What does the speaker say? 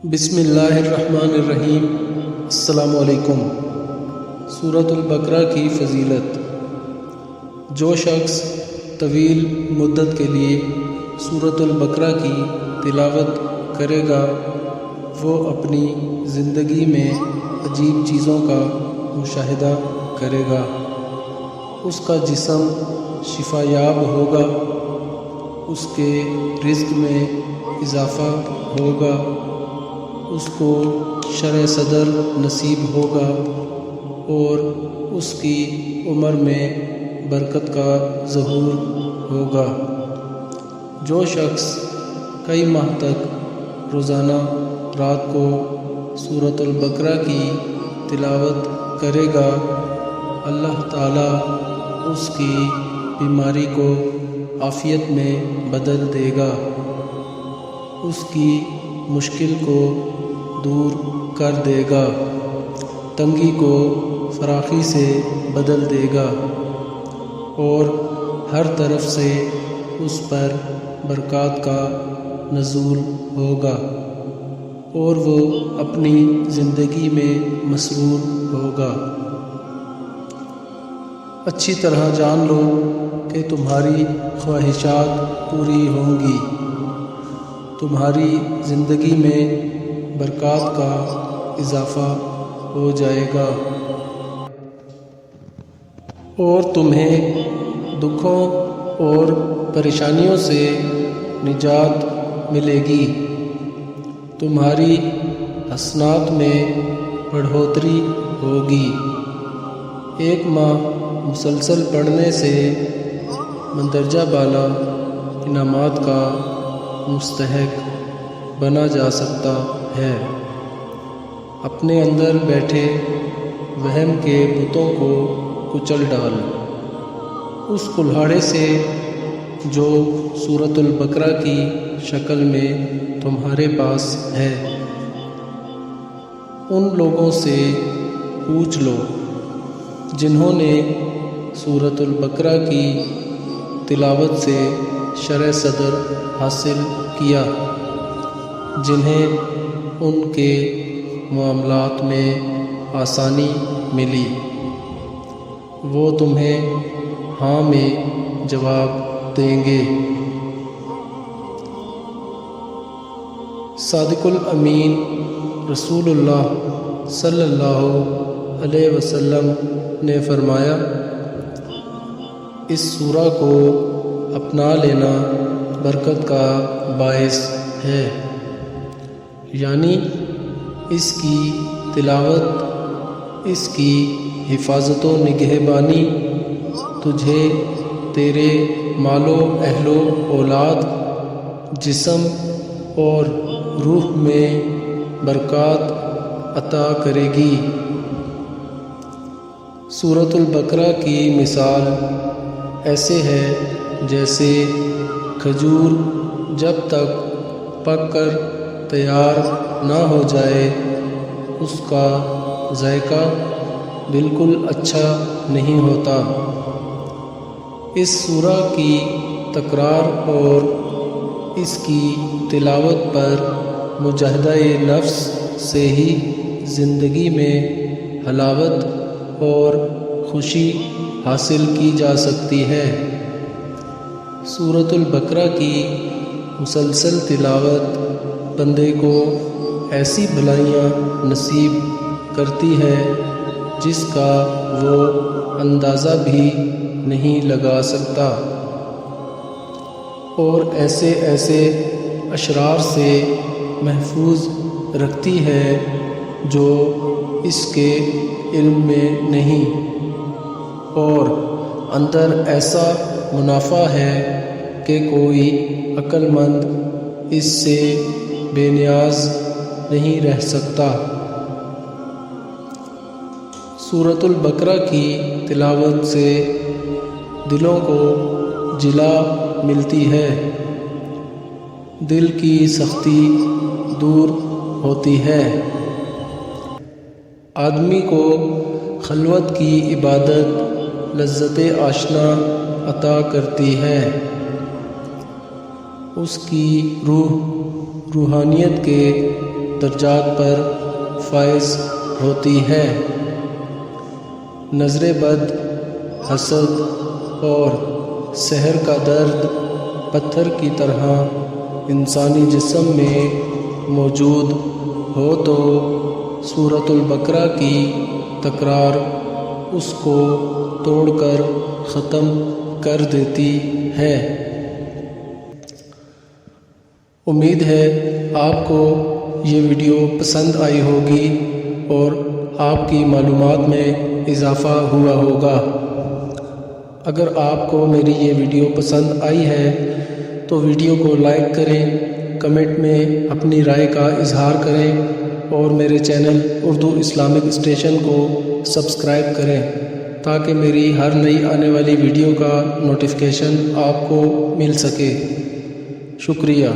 بسم اللہ الرحمن الرحیم۔ السلام علیکم۔ سورۃ البقرہ کی فضیلت۔ جو شخص طویل مدت کے لیے سورۃ البقرہ کی تلاوت کرے گا وہ اپنی زندگی میں عجیب چیزوں کا مشاہدہ کرے گا، اس کا جسم شفا یاب ہوگا، اس کے رزق میں اضافہ ہوگا، اس کو شرح صدر نصیب ہوگا اور اس کی عمر میں برکت کا ظہور ہوگا۔ جو شخص کئی ماہ تک روزانہ رات کو سورۃ البقرہ کی تلاوت کرے گا، اللہ تعالیٰ اس کی بیماری کو عافیت میں بدل دے گا، اس کی مشکل کو دور کر دے گا، تنگی کو فراخی سے بدل دے گا اور ہر طرف سے اس پر برکات کا نزول ہوگا اور وہ اپنی زندگی میں مسرور ہوگا۔ اچھی طرح جان لو کہ تمہاری خواہشات پوری ہوں گی، تمہاری زندگی میں برکات کا اضافہ ہو جائے گا اور تمہیں دکھوں اور پریشانیوں سے نجات ملے گی، تمہاری حسنات میں بڑھوتری ہوگی۔ ایک ماہ مسلسل پڑھنے سے مندرجہ بالا انعامات کا مستحق بنا جا سکتا ہے۔ اپنے اندر بیٹھے وہم کے بتوں کو کچل ڈال، اس کلہاڑے سے جو سورۃ البقرہ کی شکل میں تمہارے پاس ہے۔ ان لوگوں سے پوچھ لو جنہوں نے سورۃ البقرہ کی تلاوت سے شرح صدر حاصل کیا، جنہیں ان کے معاملات میں آسانی ملی، وہ تمہیں ہاں میں جواب دیں گے۔ صادق الامین رسول اللہ صلی اللہ علیہ وسلم نے فرمایا، اس سورہ کو اپنا لینا برکت کا باعث ہے، یعنی اس کی تلاوت، اس کی حفاظت و نگہبانی تجھے تیرے مال و اہل و اولاد، جسم اور روح میں برکات عطا کرے گی۔ سورۃ البقرہ کی مثال ایسے ہے جیسے کھجور جب تک پک کر تیار نہ ہو جائے اس کا ذائقہ بالکل اچھا نہیں ہوتا۔ اس سورہ کی تکرار اور اس کی تلاوت پر مجاہدہ نفس سے ہی زندگی میں حلاوت اور خوشی حاصل کی جا سکتی ہے۔ سورۃ البقرہ کی مسلسل تلاوت بندے کو ایسی بھلائیاں نصیب کرتی ہے جس کا وہ اندازہ بھی نہیں لگا سکتا، اور ایسے ایسے اشرار سے محفوظ رکھتی ہے جو اس کے علم میں نہیں، اور اندر ایسا منافع ہے کہ کوئی عقل مند اس سے بے نیاز نہیں رہ سکتا۔ سورۃ البقرہ کی تلاوت سے دلوں کو جلا ملتی ہے، دل کی سختی دور ہوتی ہے، آدمی کو خلوت کی عبادت لذت آشنا عطا کرتی ہے، اس کی روح روحانیت کے درجات پر فائز ہوتی ہے۔ نظر بد، حسد اور سحر کا درد پتھر کی طرح انسانی جسم میں موجود ہو تو سورۃ البقرہ کی تکرار اس کو توڑ کر ختم کر دیتی ہے۔ امید ہے آپ کو یہ ویڈیو پسند آئی ہوگی اور آپ کی معلومات میں اضافہ ہوا ہوگا۔ اگر آپ کو میری یہ ویڈیو پسند آئی ہے تو ویڈیو کو لائک کریں، کمنٹ میں اپنی رائے کا اظہار کریں اور میرے چینل اردو اسلامک اسٹیشن کو سبسکرائب کریں تاکہ میری ہر نئی آنے والی ویڈیو کا نوٹیفیکیشن آپ کو مل سکے۔ شکریہ۔